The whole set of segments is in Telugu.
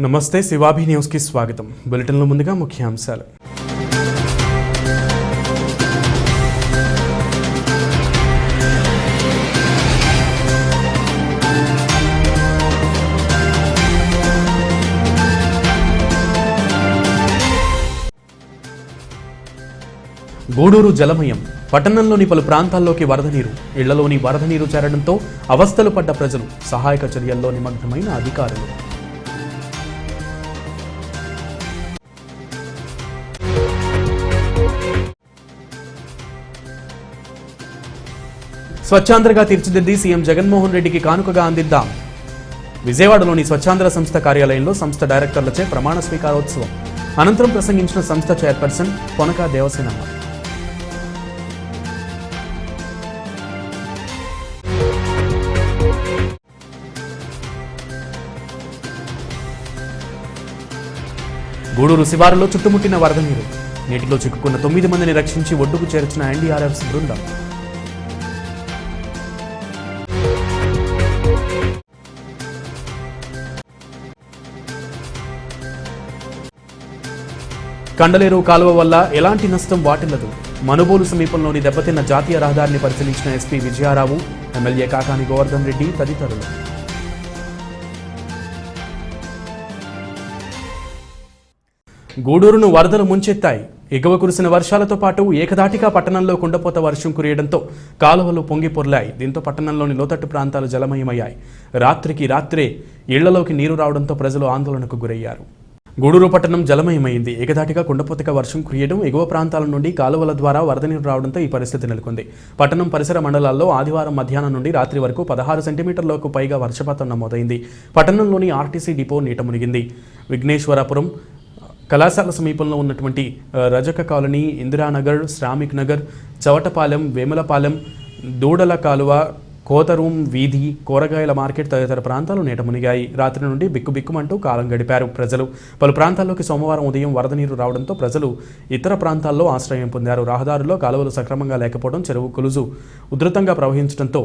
నమస్తే శివాభి న్యూస్ కి స్వాగతం. బులెటిన్ లో ముందుగా ముఖ్యాంశాలు. గూడూరు జలమయం. పట్టణంలోని పలు ప్రాంతాల్లోకి వరద నీరు. ఇళ్లలోని వరద నీరు చేరడంతో అవస్థలు పడ్డ ప్రజలు. సహాయక చర్యల్లో నిమగ్నమైన అధికారులు. స్వచ్ఛాంధ్రగా తీర్చిదిద్ది సీఎం జగన్మోహన్ రెడ్డికి కానుకగా అందిద్దాం. విజయవాడలోని స్వచ్ఛాంధ్ర సంస్థ కార్యాలయంలో సంస్థ డైరెక్టర్లచే ప్రమాణ స్వీకారోత్సవం. అనంతరం ప్రసంగించిన సంస్థ చైర్పర్సన్ పొనక దేవసేనమ్మ. గూడూరు శివారులో చుట్టుముట్టిన వరద నీరు. నీటిలో చిక్కుకున్న 9 మందిని రక్షించి ఒడ్డుకు చేర్చిన ఎన్డీఆర్ఎఫ్ బృందం. కండలేరు కాలువ వల్ల ఎలాంటి నష్టం వాటిల్లదు. మనుబోలు సమీపంలోని దెబ్బతిన్న జాతీయ రహదారిని పరిశీలించిన ఎస్పీ విజయారావు, ఎమ్మెల్యే కాకాని గోవర్ధన్ రెడ్డి తదితరులు. గూడూరును వరదలు ముంచెత్తాయి. ఎగువ కురిసిన వర్షాలతో పాటు ఏకధాటిగా పట్టణంలో కుండపోత వర్షం కురియడంతో కాలువలు పొంగి పొర్లాయి. దీంతో పట్టణంలోని లోతట్టు ప్రాంతాలు జలమయమయ్యాయి. రాత్రికి రాత్రే ఇళ్లలోకి నీరు రావడంతో ప్రజలు ఆందోళనకు గురయ్యారు. గూడూరు పట్టణం జలమయమైంది. ఏకధాటిగా కుండపోతగా వర్షం కురియడం, ఎగువ ప్రాంతాల నుండి కాలువల ద్వారా వరద నీరు రావడంతో ఈ పరిస్థితి నెలకొంది. పట్టణం పరిసర మండలాల్లో ఆదివారం మధ్యాహ్నం నుండి రాత్రి వరకు 16 సెంటీమీటర్లకు పైగా వర్షపాతం నమోదైంది. పట్టణంలోని ఆర్టీసీ డిపో నీట మునిగింది. విఘ్నేశ్వరపురం కళాశాల సమీపంలో ఉన్నటువంటి రజక కాలనీ, ఇందిరానగర్, శ్రామిక్ నగర్, చవటపాలెం, వేములపాలెం, దూడల కాలువ, కోతరూం వీధి, కూరగాయల మార్కెట్ తదితర ప్రాంతాలు నీట మునిగాయి. రాత్రి నుండి బిక్కుబిక్కుమంటూ కాలం గడిపారు ప్రజలు. పలు ప్రాంతాల్లోకి సోమవారం ఉదయం వరద నీరు రావడంతో ప్రజలు ఇతర ప్రాంతాల్లో ఆశ్రయం పొందారు. రహదారుల్లో కాలువలు సక్రమంగా లేకపోవడం, చెరువు కులుజు ఉధృతంగా ప్రవహించడంతో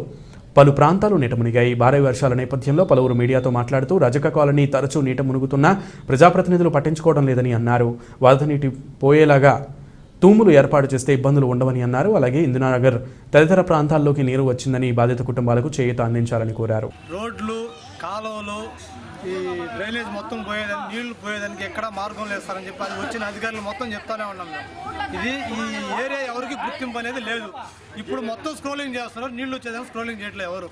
పలు ప్రాంతాలు నీట మునిగాయి. భారీ వర్షాల నేపథ్యంలో పలువురు మీడియాతో మాట్లాడుతూ రజక కాలనీ తరచూ నీట మునుగుతున్నా ప్రజాప్రతినిధులు పట్టించుకోవడం లేదని అన్నారు. వరద నీటి పోయేలాగా తూములు ఏర్పాటు చేస్తే ఇబ్బందులు ఉండవని అన్నారు. అలాగే ఇందిరానగర్ తదితర ప్రాంతాల్లోకి నీరు వచ్చిందని బాధిత కుటుంబాలకు చేయూత అందించాలని కోరారు. రోడ్లు, కాలువలు, ఈ డ్రైనేజ్ మొత్తం పోయేదానికి, నీళ్లు పోయేదానికి ఎక్కడ మార్గం లేస్తారని చెప్పి అది వచ్చిన అధికారులు మొత్తం చెప్తానే ఉన్నాం. ఇది ఈ ఏరియా ఎవరికి గుర్తింపు అనేది లేదు. ఇప్పుడు మొత్తం స్క్రోలింగ్ చేస్తున్నారు, నీళ్లు వచ్చేదానికి స్క్రోలింగ్ చేయట్లేదు ఎవరు.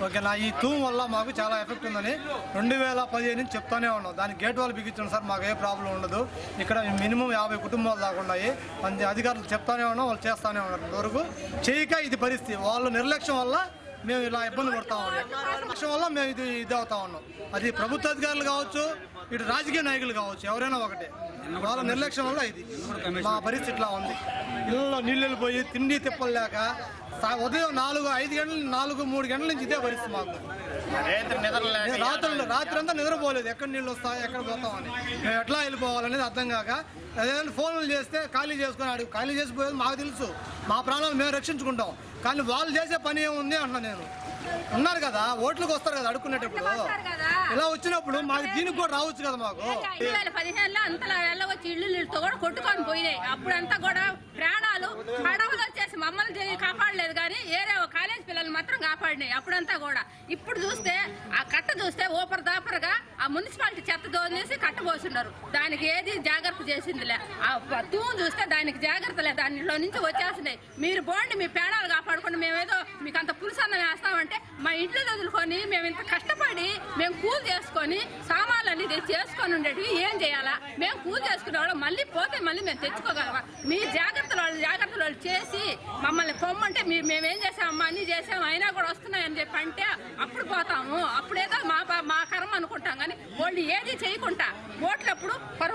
ఓకేనా, ఈ తూము వల్ల మాకు చాలా ఎఫెక్ట్ ఉందని 2015 నుంచి చెప్తానే ఉన్నాం. దానికి గేట్ వాళ్ళు బిగించండి సార్, మాకు ఏ ప్రాబ్లం ఉండదు, ఇక్కడ మినిమం 50 కుటుంబాలు దాకా ఉన్నాయి అని అధికారులు చెప్తానే ఉన్నాం. వాళ్ళు చేస్తానే ఉన్నారు. ఇంతవరకు చేయక ఇది పరిస్థితి. వాళ్ళ నిర్లక్ష్యం వల్ల మేము ఇలా ఇబ్బంది పడతా ఉన్నాం. నిర్లక్ష్యం వల్ల మేము ఇది అవుతా ఉన్నాం. అది ప్రభుత్వ అధికారులు కావచ్చు, ఇటు రాజకీయ నాయకులు కావచ్చు, ఎవరైనా ఒకటే. వాళ్ళ నిర్లక్ష్యం వల్ల ఇది మా పరిస్థితి ఇట్లా ఉంది. ఇళ్ళలో నీళ్ళు వెళ్ళిపోయి తిండి తిప్పలు లేక ఉదయం 4-3 గంటల నుంచి ఇదే పరిస్థితి మాకు. రాత్రి అంతా నిద్రపోలేదు. ఎక్కడ నీళ్ళు వస్తాయి, ఎక్కడ పోతామని, మేము ఎట్లా వెళ్ళిపోవాలనేది అర్థం కాక అదేవిధంగా ఫోన్లు చేస్తే ఖాళీ చేసుకుని ఖాళీ చేసిపోయేది మాకు తెలుసు. మా ప్రాణాలు మేము రక్షించుకుంటాం. కానీ వాళ్ళు చేసే పని ఏముంది అంటున్నా నేను. ఉన్నారు కదా, ఓట్లకు వస్తారు కదా అడుక్కునేటప్పుడు, ఇలా వచ్చినప్పుడు మాకు దీనికి కూడా రావచ్చు కదా. మాకు 2015లో అంతలా వెళ్ళవచ్చు, ఇళ్ళతో కూడా కొట్టుకొని పోయినాయి. అప్పుడంతా కూడా ప్రాణాలు పడవలు వచ్చేసి మమ్మల్ని కాపాడలేదు, కానీ ఏరే కాలేజ్ పిల్లలు మాత్రం కాపాడినాయి అప్పుడంతా కూడా. ఇప్పుడు చూస్తే ఆ కట్ట చూస్తే ఓపర్ దాపరగా ఆ మున్సిపాలిటీ చెత్త దోనేసి కట్టబోతున్నారు. దానికి ఏది జాగ్రత్త చేసిందిలే. ఆ తూము చూస్తే దానికి జాగ్రత్త లేదు, దానిలో నుంచి వచ్చేసినాయి. మీరు పోండి, మీ ప్రాణాలు కాపాడుకోండి, మేమేదో మీకు అంత పులుసన్నం వేస్తామంటే మా ఇంట్లో వదులుకొని మేము ఇంత కష్టపడి మేము కూల్ చేసుకొని సామాన్లన్నీ చేసుకొని ఉండేటివి ఏం చేయాలా? మేము కూల్ చేసుకునే వాళ్ళు మళ్ళీ పోతే మళ్ళీ మేము తెచ్చుకోగలమా? మీ జాగ్రత్తలు వాళ్ళు చేసి మమ్మల్ని పొమ్మంటే మేమేం చేసామమ్మా, అన్ని చేసాము, అయినా కూడా వస్తున్నాయని చెప్పి అంటే అప్పుడు పోతాము. అప్పుడేదో మా కర్మ అనుకుంటాం, కానీ వాళ్ళు ఏది చేయకుండా ఓట్లప్పుడు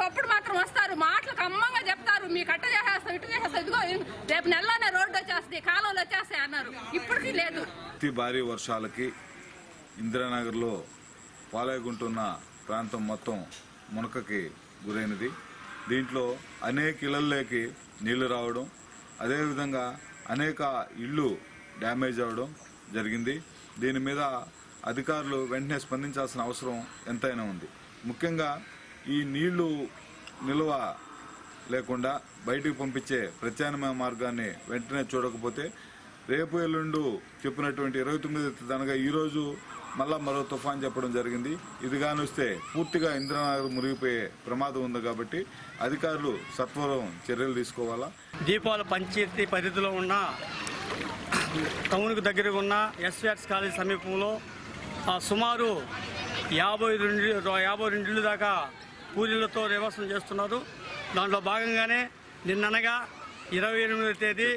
అప్పుడు మాత్రం వస్తారు, మాటలకు అమ్మంగా చెప్తారు, మీకు అట్ట చేసేస్తాం, ఇటు చేసేస్తాం, ఇదిగో రేపు నెలలోనే రోడ్డు వచ్చేస్తుంది, కాలువలు వచ్చేస్తాయి అన్నారు. ఇప్పటికీ లేదు. భారీ వర్షాలకి ఇందిరానగర్లో పాలయగుంటున్న ప్రాంతం మొత్తం మునకకి గురైనది. దీంట్లో అనేక ఇళ్లలోకి నీళ్లు రావడం, అదేవిధంగా అనేక ఇళ్ళు డ్యామేజ్ అవడం జరిగింది. దీని మీద అధికారులు వెంటనే స్పందించాల్సిన అవసరం ఎంతైనా ఉంది. ముఖ్యంగా ఈ నీళ్లు నిల్వ లేకుండా బయటికి పంపించే ప్రత్యామ్నాయ మార్గాన్ని వెంటనే చూడకపోతే రేపు ఎల్లుండు చెప్పినటువంటి 29 అనగా ఈరోజు మళ్ళా మరో తుఫాన్ చెప్పడం జరిగింది. ఇది కానిస్తే పూర్తిగా ఇంద్రనగర్ మునిగిపోయే ప్రమాదం ఉంది కాబట్టి అధికారులు సత్వరం చర్యలు తీసుకోవాలా. దీపావళి పంచాయతీ పరిధిలో ఉన్న టౌన్కు దగ్గరగా ఉన్న ఎస్విఆర్స్ కాలేజ్ సమీపంలో సుమారు 52 దాకా కూలీలతో నివాసం చేస్తున్నారు. దాంట్లో భాగంగానే నిన్ననగా 28వ తేదీ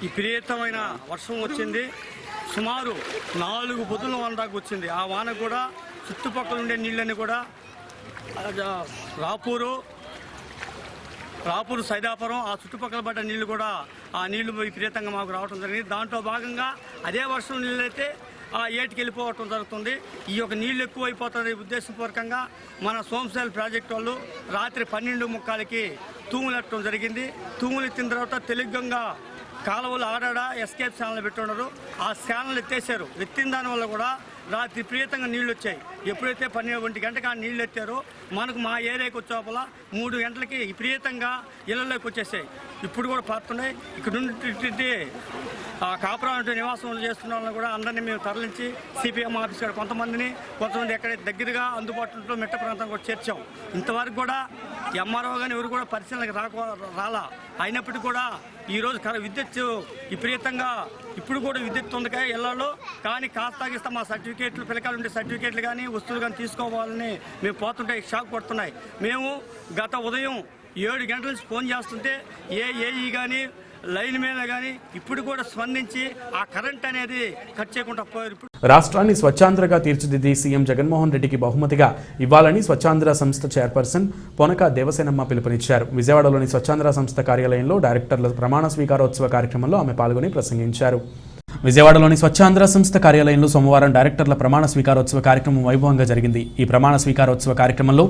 విపరీతమైన వర్షం వచ్చింది. సుమారు 4 పొద్దుల వాన దాకా వచ్చింది. ఆ వాన కూడా చుట్టుపక్కల ఉండే నీళ్ళని కూడా రాపూరు సైదాపురం ఆ చుట్టుపక్కల పడ్డ నీళ్లు కూడా ఆ నీళ్లు విపరీతంగా మాకు రావడం జరిగింది. దాంట్లో భాగంగా అదే వర్షం నీళ్ళైతే ఆ ఏటికి వెళ్ళిపోవటం జరుగుతుంది. ఈ యొక్క నీళ్లు ఎక్కువైపోతుంది ఉద్దేశపూర్వకంగా మన సోమశైల్ ప్రాజెక్టు వాళ్ళు రాత్రి 12:30కి తూములెట్టడం జరిగింది. తూములెత్తిన తర్వాత తెలుగుగా కాలువలు ఆడాడ ఎస్కేప్ ఛానల్ పెట్టున్నారు. ఆ ఛానల్ ఎత్తేసారు. ఎత్తిన దానివల్ల కూడా రాత్రి విపరీతంగా నీళ్ళు వచ్చాయి. ఎప్పుడైతే 12 గంటకి ఆ నీళ్ళు ఎత్తారో మనకు మా ఏరియాకి వచ్చేపల 3 గంటలకి విపరీతంగా ఇళ్లలోకి వచ్చేసాయి. ఇప్పుడు కూడా పారుతున్నాయి. ఇక్కడ నుండి కాపురాలంటే నివాసం చేస్తున్న వాళ్ళని కూడా అందరినీ మేము తరలించి సిపిఎం ఆఫీస్ కాడ కొంతమంది ఎక్కడ దగ్గరగా అందుబాటులో మెట్ట ప్రాంతం కూడా చేర్చాం. ఇంతవరకు కూడా ఎంఆర్ఓ కానీ ఎవరు కూడా పరిశీలనకు రాలా. అయినప్పటికీ కూడా ఈరోజు విద్యుత్ విపరీతంగా ఇప్పుడు కూడా విద్యుత్ ఉందిగా ఇళ్లలో కానీ కాస్తాగిస్తా మా సర్టిఫికేట్లు పిల్లకాయలు ఉండే సర్టిఫికేట్లు కానీ వస్తువులు కానీ తీసుకోవాలని మేము పోతుంటే షాక్ పడుతున్నాయి. మేము గత ఉదయం 7 గంటల నుంచి ఫోన్ చేస్తుంటే ఏఈ కానీ లైన్ మీద కానీ ఇప్పుడు కూడా స్పందించి ఆ కరెంట్ అనేది కట్ చేయకుండా పోయారు. రాష్ట్రాన్ని స్వచ్ఛాంధ్రగా తీర్చిదిద్ది సీఎం జగన్మోహన్ రెడ్డికి బహుమతిగా ఇవ్వాలని స్వచ్ఛాంధ్ర సంస్థ చైర్పర్సన్ పొనక దేవసేనమ్మ పిలుపునిచ్చారు. విజయవాడలోని స్వచ్ఛాంధ్ర సంస్థ కార్యాలయంలో డైరెక్టర్ల ప్రమాణ స్వీకారోత్సవ కార్యక్రమంలో ఆమె పాల్గొని ప్రసంగించారు. విజయవాడలోని స్వచ్ఛాంధ్ర సంస్థ కార్యాలయంలో సోమవారం డైరెక్టర్ల ప్రమాణ స్వీకారోత్సవ కార్యక్రమం వైభవంగా జరిగింది. ఈ ప్రమాణ స్వీకారోత్సవ కార్యక్రమంలో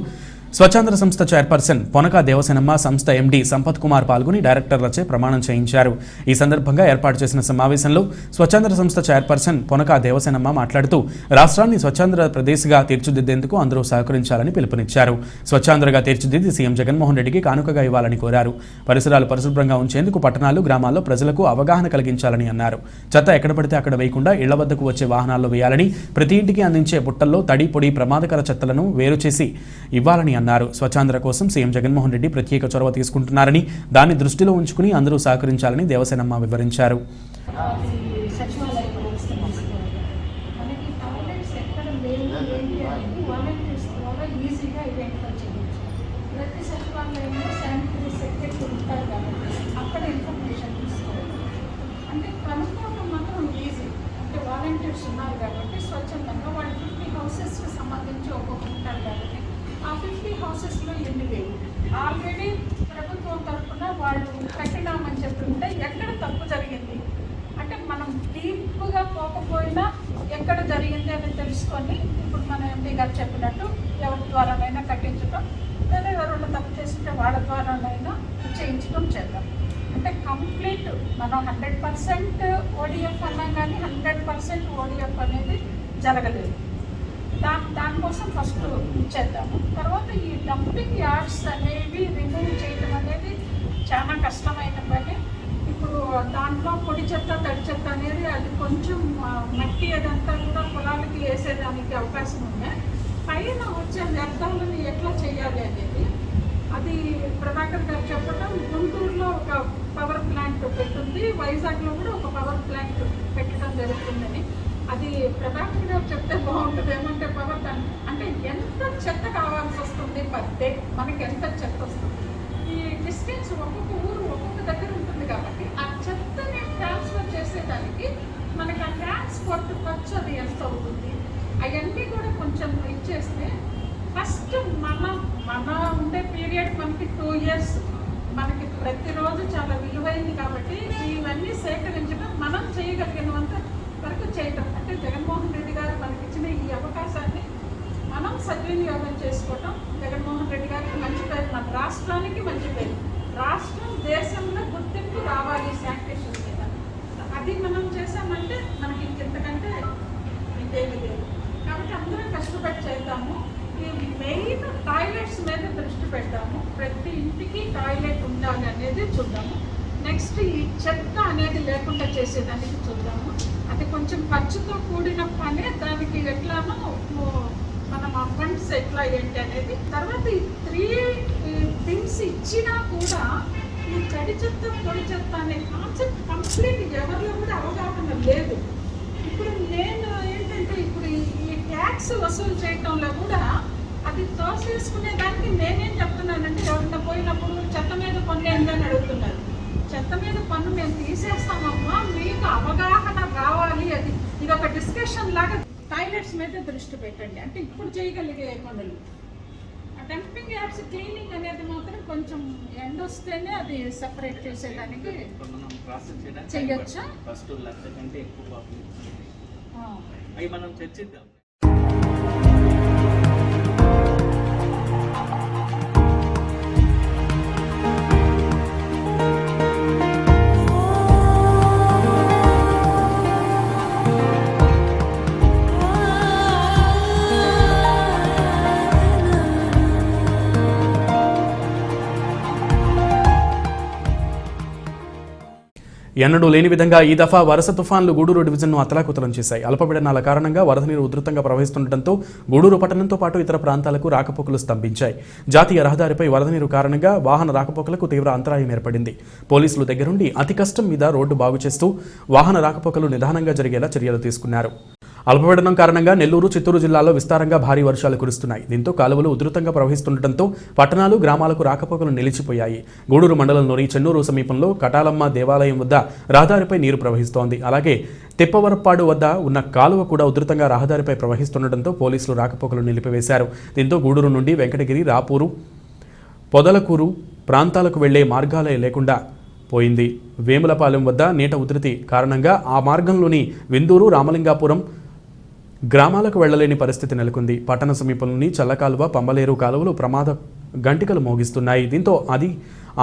స్వచ్ఛాంధ్ర సంస్థ చైర్పర్సన్ పొనక దేవసేనమ్మ, సంస్థ ఎండీ సంపత్ కుమార్ పాల్గొని డైరెక్టర్లచే ప్రమాణం చేయించారు. ఈ సందర్భంగా ఏర్పాటు చేసిన సమావేశంలో స్వచ్ఛాంధ్ర సంస్థ చైర్పర్సన్ పొనక దేవసేనమ్మ మాట్లాడుతూ రాష్ట్రాన్ని స్వచ్ఛాంధ్ర ప్రదేశ్గా తీర్చిదిద్దేందుకు అందరూ సహకరించాలని పిలుపునిచ్చారు. స్వచ్ఛాంధ్రగా తీర్చిదిద్ది సీఎం జగన్మోహన్ రెడ్డికి కానుకగా ఇవ్వాలని కోరారు. పరిసరాలు పరిశుభ్రంగా ఉంచేందుకు పట్టణాలు, గ్రామాల్లో ప్రజలకు అవగాహన కలిగించాలని అన్నారు. చెత్త ఎక్కడ పడితే అక్కడ వేయకుండా ఇళ్ల వద్దకు వచ్చే వాహనాల్లో వేయాలని, ప్రతి ఇంటికి అందించే బుట్టల్లో తడి, పొడి, ప్రమాదకర చెత్తలను వేరు చేసి ఇవ్వాలని అన్నారు. స్వచ్ఛాంధ్ర కోసం సీఎం జగన్మోహన్ రెడ్డి ప్రత్యేక చొరవ తీసుకుంటున్నారని, దాన్ని దృష్టిలో ఉంచుకుని అందరూ సహకరించాలని దేవసేనమ్మ వివరించారు. స్వచ్ఛందంగా వాళ్ళు 50 హౌసెస్కి సంబంధించి ఒక్కొక్క ఉంటారు కాబట్టి ఆ 50 హౌసెస్లో ఎన్ని లేవు. ఆల్రెడీ ప్రభుత్వం తరఫున వాళ్ళు కట్టినామని చెప్తుంటే ఎక్కడ తప్పు జరిగింది అంటే మనం డీప్గా పోకపోయినా ఎక్కడ జరిగింది అని తెలుసుకొని ఇప్పుడు మన ఎంపీ గారు చెప్పినట్టు ఎవరి ద్వారానైనా కట్టించడం, లేదా ఎవరైనా తప్పు చేస్తుంటే వాళ్ళ ద్వారానైనా చేయించడం చేద్దాం. అంటే కంప్లీట్ మనం 100% ఓడిఎఫ్ అన్నాం కానీ 100% ఓడిఎఫ్ అనేది జరగలేదు. దానికోసం ఫస్ట్ ఇచ్చేద్దాము. తర్వాత ఈ డంపింగ్ యార్డ్స్ అనేవి రిమూవ్ చేయడం అనేది చాలా కష్టమైన పని. ఇప్పుడు దాంట్లో పొడి చెత్త, తడి చెత్త అనేది అది కొంచెం మట్టి అదంతా కూడా పొలాలకి వేసేదానికి అవకాశం ఉంది. పైన వచ్చే వ్యర్థాలను ఎట్లా చేయాలి అనేది అది ప్రభాకర్ గారు చెప్పడం. గుంటూరులో ఒక పవర్ ప్లాంట్ పెట్టుంది, వైజాగ్లో కూడా ఒక పవర్ ప్లాంట్ పెట్టడం జరుగుతుందని. అది ప్రభాకర్ గారు చెప్తే బాగుంటుంది. ఏమంటే పవర్ ప్లాంట్ అంటే ఎంత చెత్త కావాల్సి వస్తుంది పర్ డే, మనకి ఎంత చెత్త వస్తుంది. ఈ డిస్టెన్స్ ఒక్కొక్క ఊరు ఒక్కొక్క దగ్గర ఉంటుంది కాబట్టి ఆ చెత్తని ట్రాన్స్ఫర్ చేసేదానికి మనకి ఆ ట్రాన్స్పోర్ట్ ఖర్చు అది ఎంత అవుతుంది అవన్నీ కూడా కొంచెం ఇచ్చేస్తే ఫస్ట్ మన ఉండే పీరియడ్ మనకి 2 years, మనకి ప్రతిరోజు చాలా విలువైంది కాబట్టి ఇవన్నీ సేకరించడం మనం చేయగలిగినంత వరకు చేయటం. అంటే జగన్మోహన్ రెడ్డి గారు మనకి ఇచ్చిన ఈ అవకాశాన్ని మనం సద్వినియోగం చేసుకోవటం. జగన్మోహన్ రెడ్డి గారికి మంచి పేరు, మన రాష్ట్రానికి మంచి పేరు, రాష్ట్రం దేశంలో గుర్తింపు రావాలి శానిటేషన్ మీద. అది మనం చేసామంటే మనకి ఇంతకంటే ఇదేమి లేదు. కాబట్టి అందరం కష్టపడి చేద్దాము. ఈ మెయిన్ టాయిలెట్స్ మీద దృష్టి పెడదాము. ప్రతి ఇంటికి టాయిలెట్ ఉండాలి అనేది చూద్దాము. నెక్స్ట్ ఈ చెత్త అనేది లేకుండా చేసేదానికి చూద్దాము. అది కొంచెం ఖర్చుతో కూడిన పనే, దానికి ఎట్లానో మనం ఆ ఫండ్స్ ఎట్లా ఏంటి అనేది. తర్వాత ఈ 3 థింగ్స్ ఇచ్చినా కూడా ఈ తడి చెత్త పొడి చెత్త అనే కాన్సెప్ట్ కంప్లీట్ ఎవరిలో కూడా అవగాహన లేదు. ఇప్పుడు నేను ఏంటంటే ఇప్పుడు ఈ ట్యాక్స్ వసూలు చేయటంలో కూడా అది తోసేసుకునే దానికి నేనేం చెప్తున్నానంటే, ఎవరైనా పోయినప్పుడు చెత్త మీద పన్ను ఏందని అడుగుతున్నారు. చెత్త మీద పన్ను మేము తీసేస్తామమ్మా, మీకు అవగాహన రావాలి. ఇది ఒక డిస్కషన్ లాగా టాయిలెట్స్ మీద దృష్టి పెట్టండి. అంటే ఇప్పుడు చేయగలిగే పనులు. డంపింగ్ యార్డ్స్ క్లీనింగ్ అనేది మాత్రం కొంచెం ఎండ్ వస్తేనే అది సెపరేట్ చేసేదానికి చెయ్యొచ్చా? ఫస్ట్ 1,00,000 కంటే ఎక్కువ అవి మనం చర్చిద్దాం. ఎన్నడూ లేని విధంగా ఈ దఫా వరుస తుఫాన్లు గూడూరు డివిజన్ను అతలాకుతలం చేశాయి. అల్పపీడనాల కారణంగా వరద నీరు ఉధృతంగా ప్రవహిస్తుండటంతో గూడూరు పట్టణంతో పాటు ఇతర ప్రాంతాలకు రాకపోకలు స్తంభించాయి. జాతీయ రహదారిపై వరద నీరు కారణంగా వాహన రాకపోకలకు తీవ్ర అంతరాయం ఏర్పడింది. పోలీసులు దగ్గరుండి అతి కష్టం మీద రోడ్డు బాగు చేస్తూ వాహన రాకపోకలు నిదానంగా జరిగేలా చర్యలు తీసుకున్నారు. అల్పపీడనం కారణంగా నెల్లూరు, చిత్తూరు జిల్లాల్లో విస్తారంగా భారీ వర్షాలు కురుస్తున్నాయి. దీంతో కాలువలు ఉధృతంగా ప్రవహిస్తుండటంతో పట్టణాలు, గ్రామాలకు రాకపోకలు నిలిచిపోయాయి. గూడూరు మండలంలోని చెన్నూరు సమీపంలో కటాలమ్మ దేవాలయం వద్ద రహదారిపై నీరు ప్రవహిస్తోంది. అలాగే తిప్పవరప్పాడు వద్ద ఉన్న కాలువ కూడా ఉధృతంగా రహదారిపై ప్రవహిస్తుండటంతో పోలీసులు రాకపోకలు నిలిపివేశారు. దీంతో గూడూరు నుండి వెంకటగిరి, రాపూరు, పొదలకూరు ప్రాంతాలకు వెళ్లే మార్గాలే లేకుండా పోయింది. వేములపాలెం వద్ద నీట ఉధృతి కారణంగా ఆ మార్గంలోని విందూరు, రామలింగాపురం గ్రామాలకు వెళ్లలేని పరిస్థితి నెలకొంది. పట్టణ సమీపంలోని చల్లకాలువ, పంబలేరు కాలువలు ప్రమాద గంటికలు మోగిస్తున్నాయి. దీంతో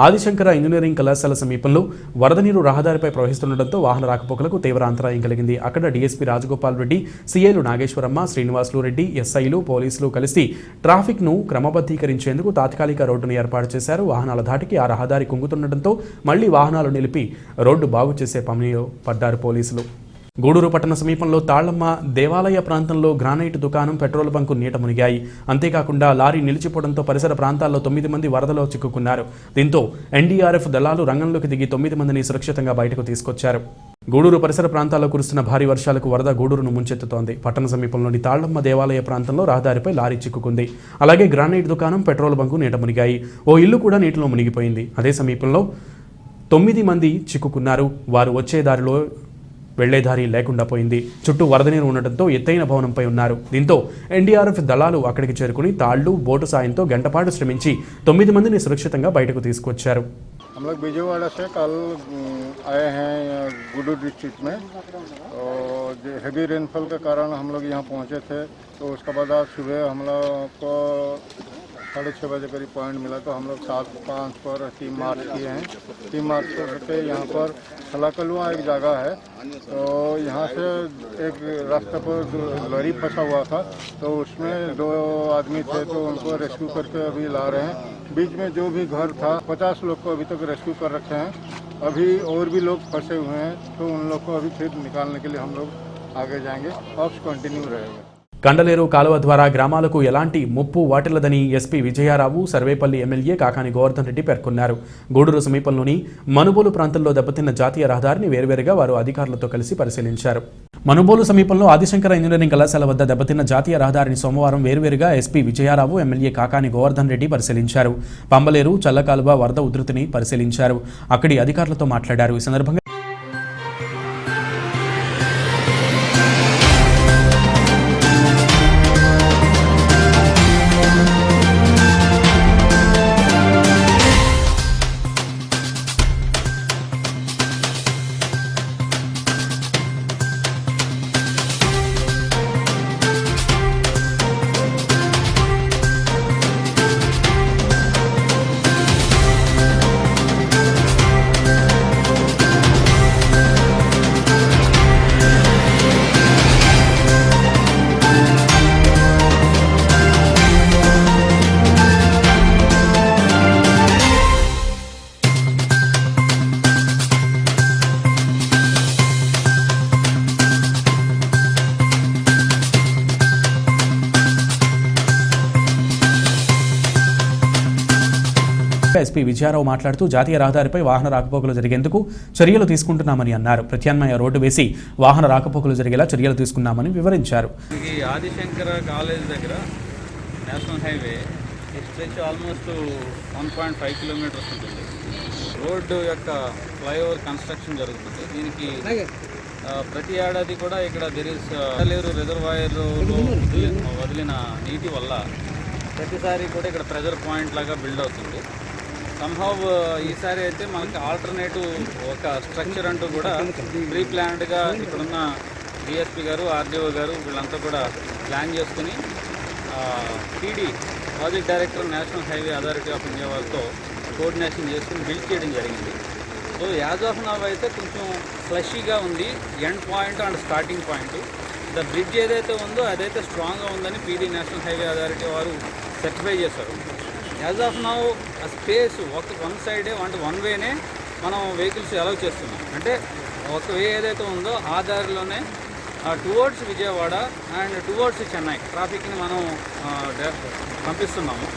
ఆదిశంకర ఇంజనీరింగ్ కళాశాల సమీపంలో వరద నీరు రహదారిపై ప్రవహిస్తుండటంతో వాహన రాకపోకలకు తీవ్ర అంతరాయం కలిగింది. అక్కడ డీఎస్పీ రాజగోపాల్ రెడ్డి, సీఐలు నాగేశ్వరమ్మ, శ్రీనివాసులు రెడ్డి, ఎస్ఐలు, పోలీసులు కలిసి ట్రాఫిక్ను క్రమబద్ధీకరించేందుకు తాత్కాలిక రోడ్డును ఏర్పాటు చేశారు. వాహనాల ధాటికి ఆ రహదారి కుంగుతుండటంతో మళ్లీ వాహనాలు నిలిపి రోడ్డు బాగు చేసే పనిలో పడ్డారు పోలీసులు. గూడూరు పట్టణ సమీపంలో తాళ్లమ్మ దేవాలయ ప్రాంతంలో గ్రానైట్ దుకాణం, పెట్రోల్ బంకు నీట మునిగాయి. అంతేకాకుండా లారీ నిలిచిపోవడంతో పరిసర ప్రాంతాల్లో 9 మంది వరదలో చిక్కుకున్నారు. దీంతో ఎన్డీఆర్ఎఫ్ దళాలు రంగంలోకి దిగి 9 మందిని సురక్షితంగా బయటకు తీసుకొచ్చారు. గూడూరు పరిసర ప్రాంతాల్లో కురుస్తున్న భారీ వర్షాలకు వరద గూడూరును ముంచెత్తుతోంది. పట్టణ సమీపంలోని తాళ్లమ్మ దేవాలయ ప్రాంతంలో రహదారిపై లారీ చిక్కుకుంది. అలాగే గ్రానైట్ దుకాణం, పెట్రోల్ బంకు నీట మునిగాయి. ఓ ఇల్లు కూడా నీటిలో మునిగిపోయింది. అదే సమీపంలో 9 మంది చిక్కుకున్నారు. వారు వచ్చే దారిలో వెళ్లే దారి లేకుండా పోయింది. చుట్టూ వరద నీరు ఉండటంతో ఎత్తైన భవనంపై ఉన్నారు. దీంతో ఎన్డీఆర్ఎఫ్ దళాలు అక్కడికి చేరుకుని తాళ్లు, బోటు సాయంతో గంటపాటు శ్రమించి 9 మందిని సురక్షితంగా బయటకు తీసుకొచ్చారు. हम लोग विजयवाड़ा से कल आए हैं गुडूर डिस्ट्रिक्ट में और हेवी रेनफॉल के कारण हम लोग यहाँ पहुँचे थे। तो उसके बाद आज सुबह हम लोग को 6:30 बजे करीब पॉइंट मिला। तो हम लोग 7-5 पर टीम मार्च किए हैं। टीम मार्च करके यहाँ पर सलाकलुआ एक जगह है, तो यहाँ से एक रास्ते पर लॉरी फंसा हुआ था, तो उसमें 2 आदमी थे, तो उनको रेस्क्यू करके अभी ला रहे हैं। बीच में जो भी घर था 50 लोग को अभी तक रेस्क्यू कर रखे हैं। अभी और भी लोग फंसे हुए हैं, तो उन लोग को अभी फिर निकालने के लिए हम लोग आगे जाएंगे। ऑप्स कंटिन्यू रहेगा। కండలేరు కాలువ ద్వారా గ్రామాలకు ఎలాంటి ముప్పు వాటిల్లదని ఎస్పీ విజయారావు, సర్వేపల్లి ఎమ్మెల్యే కాకాని గోవర్ధన్ రెడ్డి పేర్కొన్నారు. గూడూరు సమీపంలోని మనుబోలు ప్రాంతంలో దెబ్బతిన్న జాతీయ రహదారిని వేర్వేరుగా వారు అధికారులతో కలిసి పరిశీలించారు. మనుబోలు సమీపంలో ఆదిశంకర ఇంజనీరింగ్ కళాశాల వద్ద దెబ్బతిన్న జాతీయ రహదారిని సోమవారం వేర్వేరుగా ఎస్పీ విజయారావు, ఎమ్మెల్యే కాకాని గోవర్ధన్ రెడ్డి పరిశీలించారు. పంబలేరు, చల్లకాలువ వరద ఉధృతిని పరిశీలించారు. అక్కడి అధికారులతో మాట్లాడారు. ఈ సందర్భంగా ఎస్పీ విజయారావు మాట్లాడుతూ జాతీయ రహదారిపై వాహన రాకపోకలు జరిగేందుకు చర్యలు తీసుకుంటున్నామని అన్నారు. ప్రత్యామ్నాయ రోడ్డు వేసి వాహన రాకపోకలు జరిగేలా చర్యలు తీసుకున్నామని వివరించారు. ఆదిశంకర కాలేజ్ దగ్గర national highway stretch almost 1.5 kilometres ఉంటుంది. రోడ్డు యొక్క ఫ్లైఓవర్ కన్స్ట్రక్షన్ జరుగుతుంది. దీనికి ప్రతి ఏడాది కూడా ఇక్కడ కండలేరు రిజర్వాయర్లో వదిలిన నీటి వల్ల ప్రతిసారి కూడా ఇక్కడ ప్రెజర్ పాయింట్ లాగా బిల్డ్ అవుతుంది. సంహవ్ ఈసారి అయితే మనకి ఆల్టర్నేటివ్ ఒక స్ట్రక్చర్ అంటూ కూడా ప్రీ ప్లాన్డ్గా ఇక్కడున్న డిఎస్పీ గారు, ఆర్డీఓ గారు వీళ్ళంతా కూడా ప్లాన్ చేసుకుని TD project director national highway authority of India వాళ్ళతో కోఆర్డినేషన్ చేసుకుని బిల్డ్ చేయడం జరిగింది. సో యాజ్ ఆఫ్ నవ్ అయితే కొంచెం ఫ్లషీగా ఉంది end point and starting point. The bridge ఏదైతే ఉందో అదైతే స్ట్రాంగ్గా ఉందని పీడీ నేషనల్ హైవే అథారిటీ వారు సర్టిఫై చేశారు. యాజ్ ఆఫ్ నవ్ ఆ స్పేస్ వన్ సైడే అంటే వన్ వేనే మనం వెహికల్స్ అలౌ చేస్తున్నాం. అంటే ఒక వే ఏదైతే ఉందో ఆ దారిలోనే towards Vijayawada and towards Chennai ట్రాఫిక్ని మనం పంపిస్తున్నాము.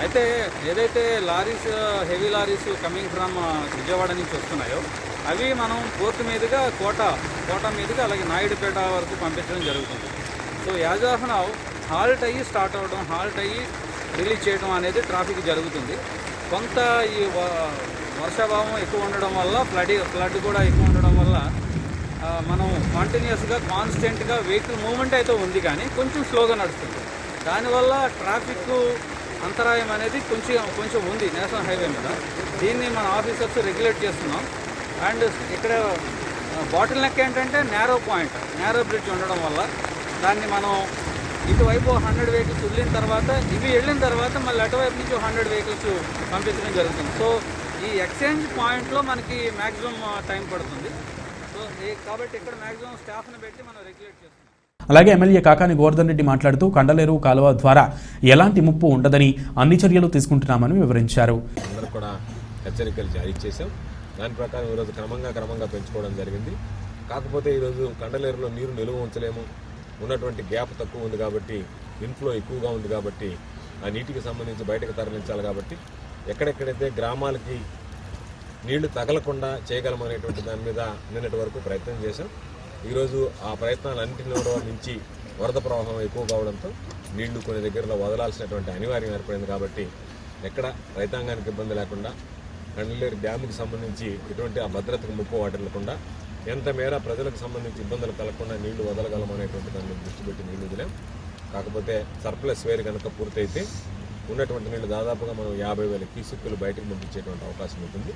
అయితే ఏదైతే lorries heavy lorries coming from Vijayawada నుంచి వస్తున్నాయో అవి మనం పోర్టు మీదుగా కోట మీదుగా అలాగే నాయుడుపేట వరకు పంపించడం జరుగుతుంది. So as of now halt అయ్యి స్టార్ట్ అవ్వడం, హాల్ట్ అయ్యి రిలీజ్ చేయడం అనేది ట్రాఫిక్ జరుగుతుంది. కొంత ఈ వర్షాభావం ఎక్కువ ఉండడం వల్ల ఫ్లడ్ కూడా ఎక్కువ ఉండడం వల్ల మనం కంటిన్యూస్గా కాన్స్టెంట్గా వెహికల్ మూవ్మెంట్ అయితే ఉంది కానీ కొంచెం స్లోగా నడుస్తుంది. దానివల్ల ట్రాఫిక్ అంతరాయం అనేది కొంచెం ఉంది నేషనల్ హైవే మీద. దీన్ని మన ఆఫీసర్స్ రెగ్యులేట్ చేస్తున్నాం. అండ్ ఇక్కడ బాటిల్ నెక్ ఏంటంటే నేరో బ్రిడ్జ్ ఉండడం వల్ల దాన్ని మనం ఇటువైపు 100 వెహికల్స్ వదిలిన తర్వాత ఇవి వెళ్ళిన తర్వాత మళ్ళీ అటువైపు నుంచి 100 వెహికల్స్ పంపించడం జరుగుతుంది. సో ఈ ఎక్స్చేంజ్ పాయింట్లో మనకి మ్యాక్సిమం టైం పడుతుంది. సో కాబట్టి ఇక్కడ మ్యాక్సిమం స్టాఫ్ని పెట్టి మనం రెగ్యులేట్ చేస్తున్నాం. అలాగే ఎమ్మెల్యే కాకాని గోవర్ధన్ రెడ్డి మాట్లాడుతూ కండలేరు కాలువ ద్వారా ఎలాంటి ముప్పు ఉండదని అన్ని చర్యలు తీసుకుంటున్నామని వివరించారు. అందరూ కూడా హెచ్చరికలు జారీ చేశాం. దాని ప్రకారం ఈరోజు క్రమంగా పెంచుకోవడం జరిగింది. కాకపోతే ఈరోజు కండలేరులో నీరు నిలువ ఉంచలేము, ఉన్నటువంటి గ్యాప్ తక్కువ ఉంది కాబట్టి ఇన్ఫ్లో ఎక్కువగా ఉంది కాబట్టి ఆ నీటికి సంబంధించి బయటకు తరలించాలి కాబట్టి ఎక్కడెక్కడైతే గ్రామాలకి నీళ్లు తగలకుండా చేయగలమనేటువంటి దాని మీద నిన్నటి వరకు ప్రయత్నం చేశాం. ఈరోజు ఆ ప్రయత్నాలన్నింటిలో నుంచి వరద ప్రవాహం ఎక్కువ కావడంతో నీళ్లు కొన్ని దగ్గరలో వదలాల్సినటువంటి అనివార్యం ఏర్పడింది. కాబట్టి ఎక్కడ రైతాంగానికి ఇబ్బంది లేకుండా కండలేరు డ్యాముకి సంబంధించి ఎటువంటి ఆ భద్రతకు ముప్పు వాటిల్లకుండా ఎంత మేర ప్రజలకు సంబంధించి ఇబ్బందులు కలగకుండా నీళ్లు వదలగలమనేటువంటి దాన్ని దృష్టి పెట్టి నీళ్లు వదిలాం. కాకపోతే సర్ప్లస్ వేరు కనుక పూర్తయితే ఉన్నటువంటి నీళ్లు దాదాపుగా మనం 50,000 క్యూసెక్కులు బయటకు పంపించేటువంటి అవకాశం ఉంటుంది.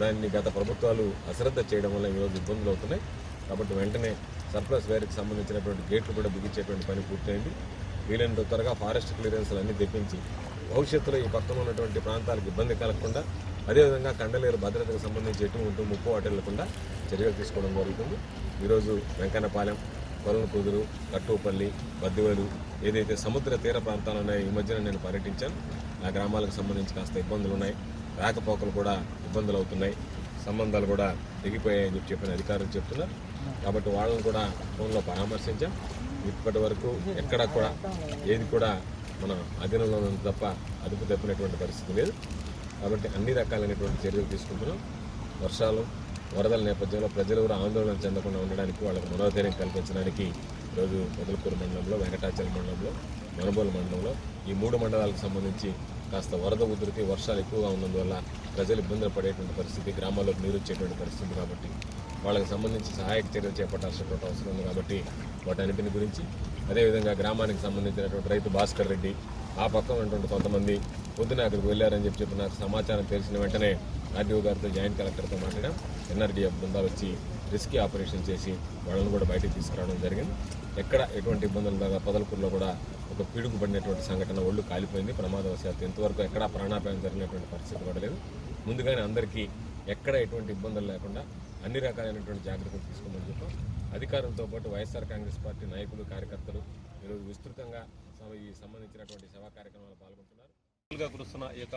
దాన్ని గత ప్రభుత్వాలు అశ్రద్ధ చేయడం వల్ల ఈరోజు ఇబ్బందులు అవుతున్నాయి. కాబట్టి వెంటనే సర్ప్లస్ వేర్కి సంబంధించినటువంటి గేట్లు కూడా బిగించేటువంటి పని పూర్తయింది. వీలైనంత త్వరగా ఫారెస్ట్ క్లియరెన్స్లు అన్నీ తెప్పించి భవిష్యత్తులో ఈ పక్కన ఉన్నటువంటి ప్రాంతాలకు ఇబ్బంది కలగకుండా అదేవిధంగా కండలేరు భద్రతకు సంబంధించి ఎటువంటి ముప్పు వాటిల్లకుండా చర్యలు తీసుకోవడం జరుగుతుంది. ఈరోజు వెంకన్నపాలెం, కొలనకుదురు, కట్టుపల్లి, బద్దివేలు ఏదైతే సముద్ర తీర ప్రాంతాలు ఉన్నాయో ఈ మధ్యన నేను పర్యటించాను. ఆ గ్రామాలకు సంబంధించి కాస్త ఇబ్బందులు ఉన్నాయి, రాకపోకలు కూడా ఇబ్బందులు అవుతున్నాయి, సంబంధాలు కూడా తెగిపోయాయని చెప్పిన అధికారులు చెప్తున్నారు. కాబట్టి వాళ్ళని కూడా ఫోన్లో పరామర్శించాం. ఇప్పటి వరకు ఎక్కడా కూడా ఏది కూడా మన అధీనంలో ఉంది తప్ప అదుపు తప్పినటువంటి పరిస్థితి లేదు. కాబట్టి అన్ని రకాలైనటువంటి చర్యలు తీసుకుంటున్నాం. వర్షాలు, వరదల నేపథ్యంలో ప్రజలు కూడా ఆందోళన చెందకుండా ఉండడానికి వాళ్ళకి మనోధైర్యం కల్పించడానికి ఈరోజు మొదలకూరు మండలంలో, వెంకటాచలం మండలంలో, మనుబోలు మండలంలో ఈ 3 మండలాలకు సంబంధించి కాస్త వరద ఉధృతి, వర్షాలు ఎక్కువగా ఉన్నందువల్ల ప్రజలు ఇబ్బందులు పడేటువంటి పరిస్థితి, గ్రామాల్లోకి నీరు వచ్చేటువంటి పరిస్థితి కాబట్టి వాళ్ళకి సంబంధించి సహాయక చర్యలు చేపట్టాల్సినటువంటి అవసరం ఉంది. కాబట్టి వాటన్నిటిని గురించి అదేవిధంగా గ్రామానికి సంబంధించినటువంటి రైతు భాస్కర్ రెడ్డి ఆ పక్కన ఉన్నటువంటి కొంతమంది పొద్దున అక్కడికి వెళ్ళారని చెప్పి నాకు సమాచారం తెలిసిన వెంటనే ఆర్డీఓ గారితో, జాయింట్ కలెక్టర్తో మాట్లాడాం. ఎన్ఆర్డీఎఫ్ బృందాలు వచ్చి రెస్క్యూ ఆపరేషన్ చేసి వాళ్ళని కూడా బయటకు తీసుకురావడం జరిగింది. ఎక్కడ ఎటువంటి ఇబ్బందులు లేక పొదలకూరులో కూడా ఒక పిడుగు పడినటువంటి సంఘటన, ఒళ్ళు కాలిపోయింది ప్రమాదవశాత్తు. ఇంతవరకు ఎక్కడా ప్రాణాపాయం జరిగినటువంటి పరిస్థితి కూడా లేదు. ముందుగానే అందరికీ ఎక్కడ ఎటువంటి ఇబ్బందులు లేకుండా అన్ని రకాలైనటువంటి జాగ్రత్తలు తీసుకోమని చెప్పాం. అధికారులతో పాటు వైఎస్ఆర్ కాంగ్రెస్ పార్టీ నాయకులు, కార్యకర్తలు ఈరోజు విస్తృతంగా ఈ సంబంధించినటువంటి సేవా కార్యక్రమాలు పాల్గొంటున్నారు. కురుస్తున్న ఈ యొక్క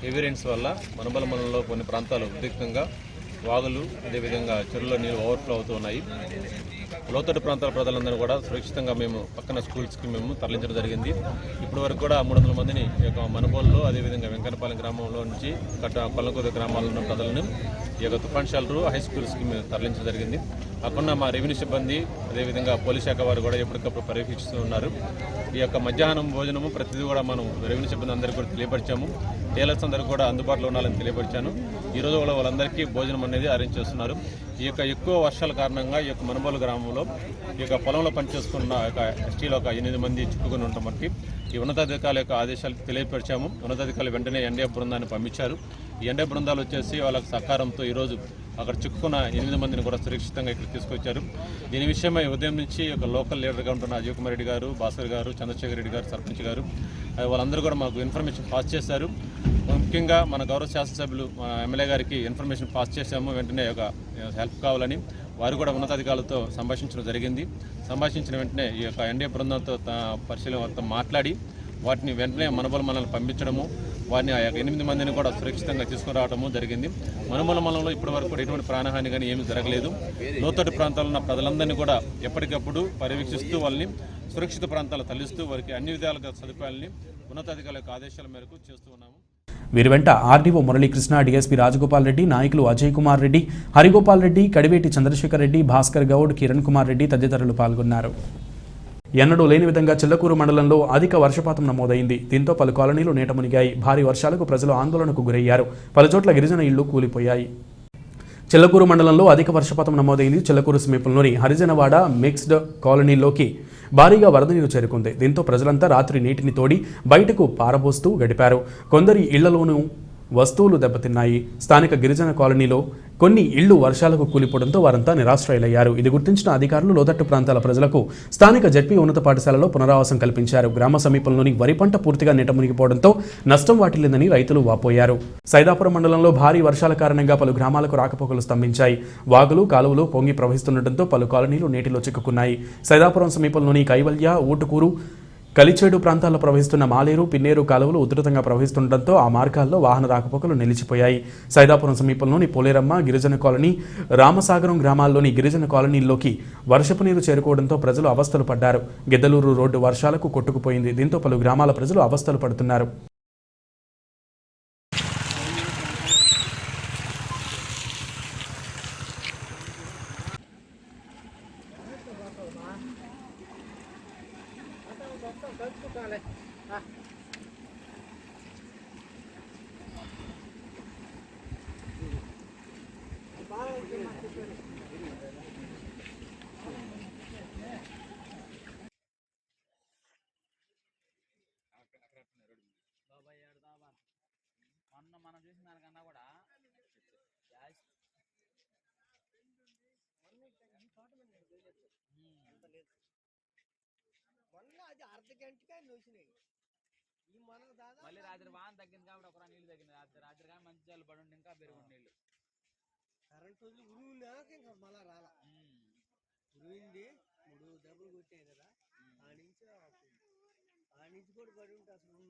హెవీ రెయిన్స్ వల్ల మనబల మండలంలో కొన్ని ప్రాంతాలు ఉద్రిక్తంగా వాగులు, అదేవిధంగా చెరువులో నీరు ఓవర్ఫ్లో అవుతూ ఉన్నాయి. లోతట్టు ప్రాంతాల ప్రజలందరూ కూడా సురక్షితంగా మేము పక్కన స్కూల్స్కి మేము తరలించడం జరిగింది. ఇప్పటి వరకు కూడా 300 మందిని ఈ యొక్క మనుబోలులో అదేవిధంగా వెంకన్నపాలెం గ్రామంలో నుంచి కొల్లకూద గ్రామాల్లో ఉన్న ప్రజలను ఈ యొక్క తుఫాన్ షెల్టర్ హై స్కూల్స్కి మేము తరలించడం జరిగింది. అక్కడ మా రెవెన్యూ సిబ్బంది అదేవిధంగా పోలీస్ శాఖ వారు కూడా ఎప్పటికప్పుడు పర్యవేక్షిస్తూ ఉన్నారు. ఈ యొక్క మధ్యాహ్నం భోజనము ప్రతిదీ కూడా మనం రెవెన్యూ సిబ్బంది అందరికీ కూడా తెలియపరిచాము. టైలర్స్ అందరికీ కూడా అందుబాటులో ఉండాలని తెలియపరిచాను. ఈరోజు కూడా వాళ్ళందరికీ భోజనం అనేది అరేంజ్ చేస్తున్నారు. ఈ యొక్క ఎక్కువ వర్షాల కారణంగా ఈ యొక్క మనుబోలు గ్రామంలో ఈ యొక్క పొలంలో పనిచేసుకున్న యొక్క ఎస్టీలో ఒక 8 మంది చిక్కుకుని ఉండటం బట్టి ఈ ఉన్నతాధికారుల యొక్క ఆదేశాలకు తెలియపరిచాము. ఉన్నతాధికారులు వెంటనే ఎన్డీఏ బృందాన్ని పంపించారు. ఈ ఎన్డీఏ బృందాలు వచ్చేసి వాళ్ళకి సహకారంతో ఈరోజు అక్కడ చిక్కుకున్న 8 మందిని కూడా సురక్షితంగా ఇక్కడ తీసుకొచ్చారు. దీని విషయమై ఉదయం నుంచి ఒక లోకల్ లీడర్గా ఉంటున్న అజయ్ కుమార్ రెడ్డి గారు, భాస్కర్ గారు, చంద్రశేఖర్ రెడ్డి గారు, సర్పంచ్ గారు వాళ్ళందరూ కూడా మాకు ఇన్ఫర్మేషన్ పాస్ చేశారు. ముఖ్యంగా మన గౌరవ శాసనసభ్యులు ఎమ్మెల్యే గారికి ఇన్ఫర్మేషన్ పాస్ చేశాము. వెంటనే ఒక హెల్ప్ కావాలని వారు కూడా ఉన్నతాధికారులతో సంభాషించడం జరిగింది. సంభాషించిన వెంటనే ఈ యొక్క ఎన్డీఏ బృందంతో పరిశీలనతో మాట్లాడి వాటిని వెంటనే మనల్ని పంపించడము, వారిని ఆ 8 మందిని కూడా సురక్షితంగా తీసుకురావడము జరిగింది. మనుమలలో ఇప్పటి వరకు కూడా ఎటువంటి ప్రాణహాని కానీ ఏమీ జరగలేదు. లోతట్టు ప్రాంతాల్లో ఉన్న ప్రజలందరినీ కూడా ఎప్పటికప్పుడు పర్యవేక్షిస్తూ వాళ్ళని సురక్షిత ప్రాంతాలు తరలిస్తూ వారికి అన్ని విధాలుగా సదుపాయాలని ఉన్నతాధికారుల యొక్క ఆదేశాల మేరకు చేస్తూ ఉన్నాము. వీరి వెంట ఆర్డీఓ మురళీకృష్ణ, డీఎస్పీ రాజగోపాల్ రెడ్డి, నాయకులు అజయ్ కుమార్ రెడ్డి, హరిగోపాల్ రెడ్డి, కడివేటి చంద్రశేఖర్ రెడ్డి, భాస్కర్ గౌడ్, కిరణ్ కుమార్ రెడ్డి తదితరులు పాల్గొన్నారు. ఎన్నడూ లేని విధంగా చిల్లకూరు మండలంలో అధిక వర్షపాతం నమోదైంది. దీంతో పలు కాలనీలు నీట మునిగాయి. భారీ వర్షాలకు ప్రజలు ఆందోళనకు గురయ్యారు. పలుచోట్ల గిరిజన ఇళ్లు కూలిపోయాయి. చిల్లకూరు మండలంలో అధిక వర్షపాతం నమోదైంది. చిల్లకూరు సమీపంలోని హరిజనవాడ మిక్స్డ్ కాలనీలోకి భారీగా వరద నీరు చేరుకుంది. దీంతో ప్రజలంతా రాత్రి నీటిని తోడి బయటకు పారబోస్తూ గడిపారు. కొందరి ఇళ్లలోనూ వస్తువులు దెబ్బతిన్నాయి. స్థానిక గిరిజన కాలనీలో కొన్ని ఇళ్లు వర్షాలకు కూలిపోవడంతో వారంతా నిరాశ్రయులయ్యారు. ఇది గుర్తించిన అధికారులు లోతట్టు ప్రాంతాల ప్రజలకు స్థానిక జడ్పీ ఉన్నత పాఠశాలలో పునరావాసం కల్పించారు. గ్రామ సమీపంలోని వరి పంట పూర్తిగా నీట మునిగిపోవడంతో నష్టం వాటిల్లిందని రైతులు వాపోయారు. సైదాపురం మండలంలో భారీ వర్షాల కారణంగా పలు గ్రామాలకు రాకపోకలు స్తంభించాయి. వాగులు, కాలువలు పొంగి ప్రవహిస్తుండటంతో పలు కాలనీలు నీటిలో చిక్కుకున్నాయి. సైదాపురం సమీపంలోని కైవల్య, ఊటుకూరు, కలిచేడు ప్రాంతాల్లో ప్రవహిస్తున్న మాలేరు, పిన్నేరు కాలువలు ఉధృతంగా ప్రవహిస్తుండటంతో ఆ మార్గాల్లో వాహన రాకపోకలు నిలిచిపోయాయి. సైదాపురం సమీపంలోని పోలేరమ్మ గిరిజన కాలనీ, రామసాగరం గ్రామాల్లోని గిరిజన కాలనీల్లోకి వర్షపు నీరు చేరుకోవడంతో ప్రజలు అవస్థలు పడ్డారు. గిద్దలూరు రోడ్డు వర్షాలకు కొట్టుకుపోయింది. దీంతో పలు గ్రామాల ప్రజలు అవస్థలు పడుతున్నారు. మనం చూసిన దానికన్నా కూడా అది అర్ధ గంటకే నూసినాయి. మళ్ళీ రాత్రి వాన తగ్గింది కాబట్టి ఒక నీళ్ళు తగ్గింది. రాత్రి కానీ మంచి జాలు పడి ఇంకా పెరుగు నీళ్ళు. కరెంట్ రోజులు ఉరువుందాక ఇంకా మళ్ళా రాలా. ఉరువింది 3 దెబ్బలు కొట్టాయి కదా, ఆ నుంచి కూడా పడి ఉంటే అసలు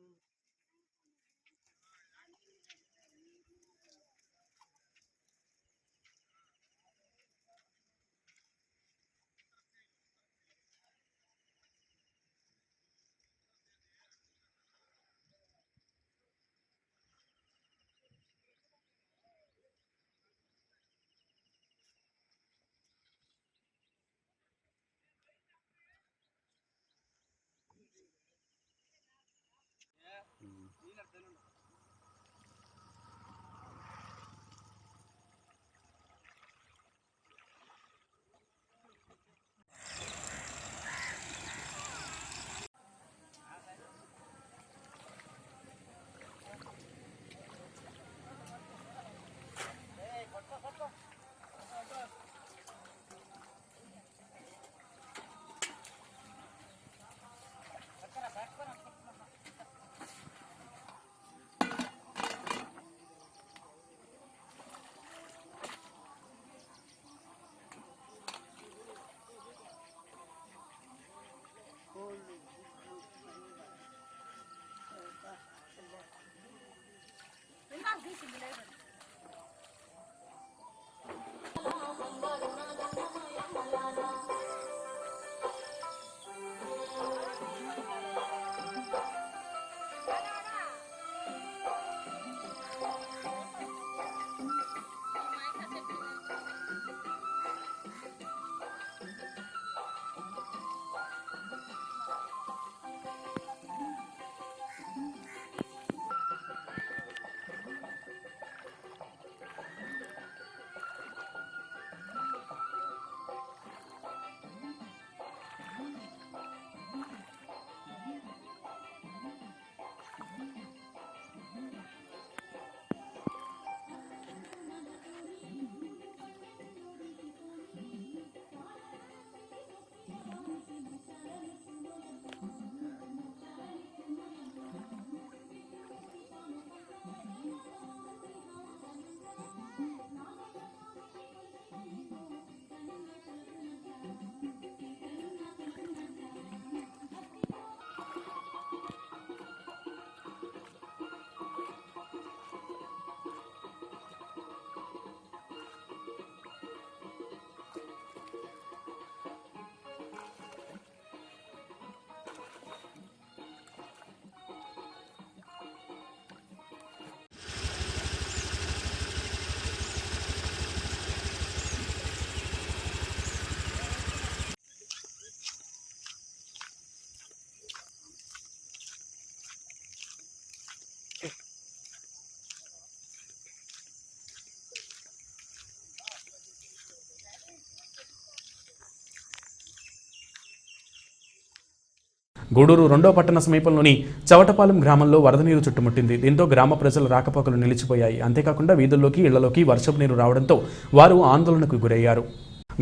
గూడూరు రెండో పట్టణ సమీపంలోని చవటపాలెం గ్రామంలో వరద నీరు చుట్టుముట్టింది. దీంతో గ్రామ ప్రజల రాకపోకలు నిలిచిపోయాయి. అంతేకాకుండా వీధుల్లోకి ఇళ్లలోకి వర్షపు నీరు రావడంతో వారు ఆందోళనకు గురయ్యారు.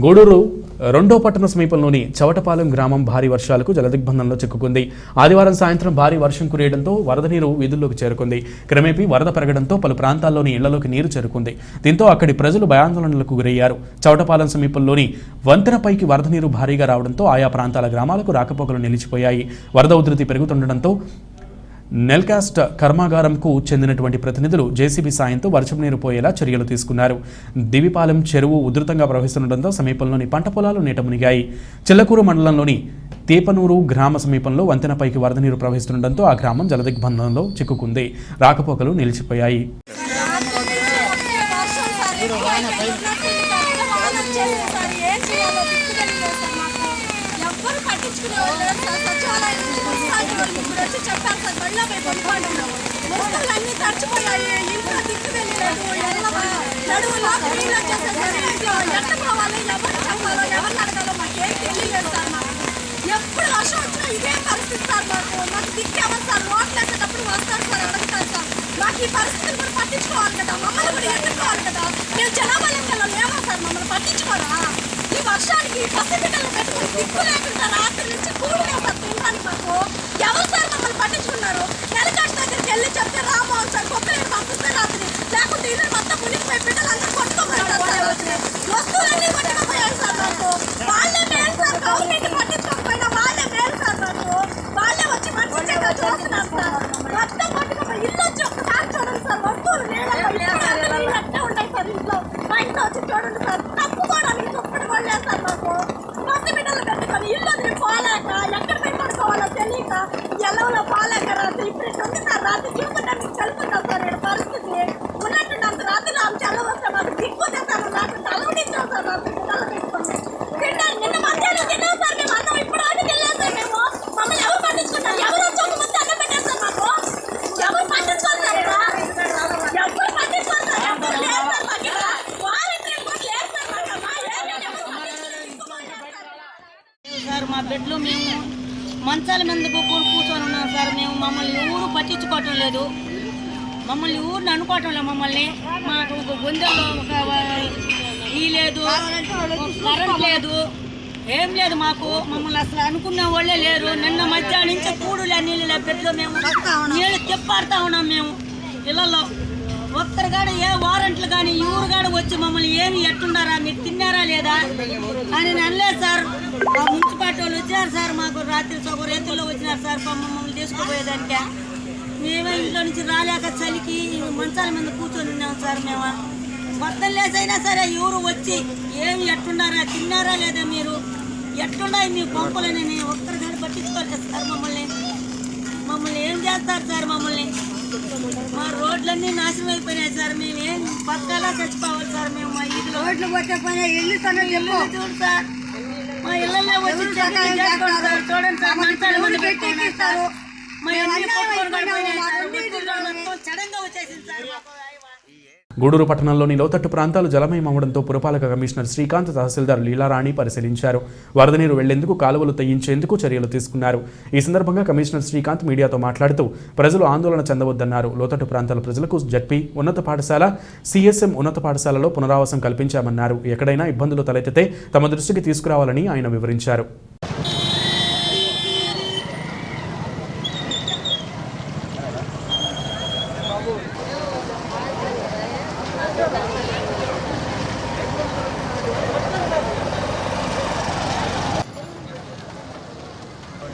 గూడూరు రెండో పట్టణ సమీపంలోని చవటపాలెం గ్రామం భారీ వర్షాలకు జలదిగ్బంధంలో చిక్కుకుంది. ఆదివారం సాయంత్రం భారీ వర్షం కురియడంతో వరద నీరు వీధుల్లోకి చేరుకుంది. క్రమేపీ వరద పెరగడంతో పలు ప్రాంతాల్లోని ఇళ్లలోకి నీరు చేరుకుంది. దీంతో అక్కడి ప్రజలు భయాందోళనలకు గురయ్యారు. చవటపాలెం సమీపంలోని వంతెనపైకి వరద నీరు భారీగా రావడంతో ఆయా ప్రాంతాల గ్రామాలకు రాకపోకలు నిలిచిపోయాయి. వరద ఉధృతి పెరుగుతుండటంతో నెల్కాస్ట్ కర్మాగారంకు చెందినటువంటి ప్రతినిధులు జేసీబీ సాయంతో వర్షపు నీరు పోయేలా చర్యలు తీసుకున్నారు. దివిపాలెం చెరువు ఉధృతంగా ప్రవహిస్తుండటంతో సమీపంలోని పంట పొలాలు నీట మునిగాయి. చిల్లకూరు మండలంలోని తేపనూరు గ్రామ సమీపంలో వంతెనపైకి వరద నీరు ప్రవహిస్తుండటంతో ఆ గ్రామం జలదిగ్బంధంలో చిక్కుకుంది. రాకపోకలు నిలిచిపోయాయి. ఎప్పుడు వర్షం వచ్చినా ఇదే పరిస్థితి సార్. మాకు దిక్కు ఎవరు సార్? రోడ్లు వేసేటప్పుడు వస్తారు సార్, అడుగుతారు సార్. మాకు ఈ పరిస్థితులు కూడా పట్టించుకోవాలి కదా, మమ్మల్ని కూడా ఎదుర్కోవాలి కదా. మేము జనాభా లెక్కలో లేమా సార్? మమ్మల్ని పట్టించుకోరా? ఈ వర్షానికి పసిబిడ్డలు పెట్టుకుని దిక్కు లేకుండా రాత్రి నుంచి కూడలే సార్ తినడానికి. మాకు ఎవరు సార్ మమ్మల్ని పట్టించుకున్నారు? నెలకాస్ట్ దగ్గరికి వెళ్ళి చెప్తే రామోహన్ సార్ కొత్తలేరు పంపిస్తే రాత్రి, లేకుంటే ఇల్లు మొత్తం మునిగిపోయి బిడ్డలందరూ కొట్టుకోబోయారు సార్. వస్తువులన్నీ కొట్టుకోపోయారు సార్. మాకు వాళ్ళే మేలు సార్, గవర్నమెంట్ పట్టించుకోకపోయినా వాళ్ళే మేలు సార్. మాకు వాళ్ళే వచ్చి మంచి చెడ్డ చూస్తున్నారు సార్. మొత్తం కొట్టుకోపోయి ఇల్లు వచ్చి ఒకసారి చూడండి సార్. వస్తువులు నీళ్ళ అట్టే ఉన్నాయి సార్. ఇంట్లో మా ఇంట్లో వచ్చి చూడండి సార్. తప్పుకోవడానికి చొప్పుడు కూడా లేదు సార్. మాకు కొత్త బిడ్డలు పెట్టుకొని ఇల్లు వదిలి పోలేక ఎక్కడ పోయి పడుకోవాలో తెలియక ఎల్లవలో పోలేక రాత్రి ఇప్పుడు ఉంది సార్. రాత్రి చూసుకుంటే మీకు తెలుపుతాం సార్. ఇక్కడ పరిస్థితి ఉన్నట్టు అంత రాత్రి రాము చల్ల వస్తే మాకు దిక్కు తెస్తాను. రాత్రి తలవడించాం సార్. రాత్రి బిడ్డలు పెట్టుకోండి తింటాను. నిన్న మధ్యాహ్నం తిన్నాం సార్. మేము అన్నం ఇప్పుడు ఆగి తిన్నాం సార్. మేము మమ్మల్ని ఎవరు పట్టించుకున్నారు? ఎవరు వచ్చి ఒక ముందు అన్నం పెట్టారు సార్. మాకు ఎవరు పట్టించుకోవాలి సార్? ఎవరు పట్టించుకోవాలి సార్? ఎవరు లేదు సార్. మాకు ఇక్కడ వాలంటీర్ కూడా లేదు సార్. మాకు మా ఏరియాలో సార్ మా బెడ్లో మేము మంచాల మీద కూర్చొని ఉన్నాం సార్. మేము మమ్మల్ని ఊరు పట్టించుకోవటం లేదు. మమ్మల్ని ఊరిని అనుకోవటం లేదు. మమ్మల్ని మాకు ఒక గుండెల్లో ఒక ఈ లేదు, కరెంట్ లేదు, ఏం లేదు మాకు. మమ్మల్ని అసలు అనుకునే వాళ్ళే లేరు. నిన్న మధ్యాహ్నం నుంచి కూడులే నీళ్ళ బెడ్లో మేము నీళ్ళు తిప్పాడుతూ ఉన్నాం. మేము ఇళ్ళల్లో ఒక్కరు కాడ ఏ వారంట్లు కానీ ఊరు కాడ వచ్చి మమ్మల్ని ఏమి ఎట్టుండారా, మీరు తిన్నారా లేదా అని అనలేదు సార్. ఆ మున్సిపాలిటీ వాళ్ళు వచ్చారు సార్. మాకు రాత్రి ఒక రైతుల్లో వచ్చినారు సార్ మమ్మల్ని తీసుకుపోయేదానికే. మేమే ఇంట్లో నుంచి రాలేక చలికి మంచాల మీద కూర్చొని ఉన్నాం సార్. మేము మొత్తం లేసైనా సరే ఎవరు వచ్చి ఏమి ఎట్టుండారా, తిన్నారా లేదా, మీరు ఎట్లున్నాయి మీ పంపులని ఒక్కరి కాడ పట్టించుకోలేదు సార్. మమ్మల్ని ఏం చేస్తారు సార్? మమ్మల్ని మా రోడ్లన్నీ నాశనం అయిపోయినాయి సార్. మేము ఏం పక్కలా చచ్చిపోవాలి సార్. మేము మా ఇల్లు రోడ్లు పోతే పోయినా ఇల్లు చూడు సార్. మా ఇళ్ళల్లో వచ్చి చూడండి సార్. మంచాలు మంది పెట్టేస్తారు. మా అన్ని చడంగా వచ్చేసింది సార్. గూడూరు పట్టణంలోని లోతట్టు ప్రాంతాలు జలమయమవడంతో పురపాలక కమిషనర్ శ్రీకాంత్, తహసీల్దార్ లీలారాణి పరిశీలించారు. వరద నీరు వెళ్లేందుకు కాలువలు తగ్గించేందుకు చర్యలు తీసుకున్నారు. ఈ సందర్భంగా కమిషనర్ శ్రీకాంత్ మీడియాతో మాట్లాడుతూ ప్రజలు ఆందోళన చెందవద్దన్నారు. లోతట్టు ప్రాంతాల ప్రజలకు జడ్పీ ఉన్నత పాఠశాల, సిఎస్ఎం ఉన్నత పాఠశాలలో పునరావాసం కల్పించామన్నారు. ఎక్కడైనా ఇబ్బందులు తలెత్తితే తమ దృష్టికి తీసుకురావాలని ఆయన వివరించారు.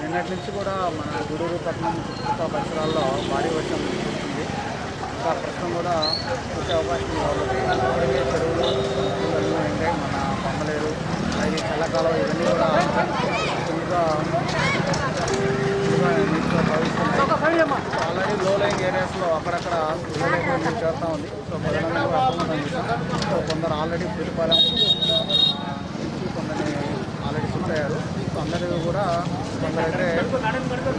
నిన్నటి నుంచి కూడా మన గూడూరు పట్టణం చుట్టుపక్కల పరిసరాల్లో భారీ వర్షం కురుస్తుంది. ఇంకా ప్రస్తుతం కూడా వచ్చే అవకాశం ఇప్పటికే చెరువులు ఉంటాయి. మన పంపలేరు, అలాగే చల్లకాలం ఇవన్నీ కూడా ఫుల్గా నీటితో ప్రవహిస్తున్నాయి. ఆల్రెడీ లో లైంగ్ ఏరియాస్లో అక్కడక్కడ లో లైంగ్ నీరు చేస్తూ ఉంది. సో ప్రజలందరూ అర్థమవుతుంది. సో కొందరు ఆల్రెడీ పులిపాలెం కొందరిని ఆల్రెడీ షిఫ్ట్ అయ్యారు. సో అందరూ కూడా కొందరైతే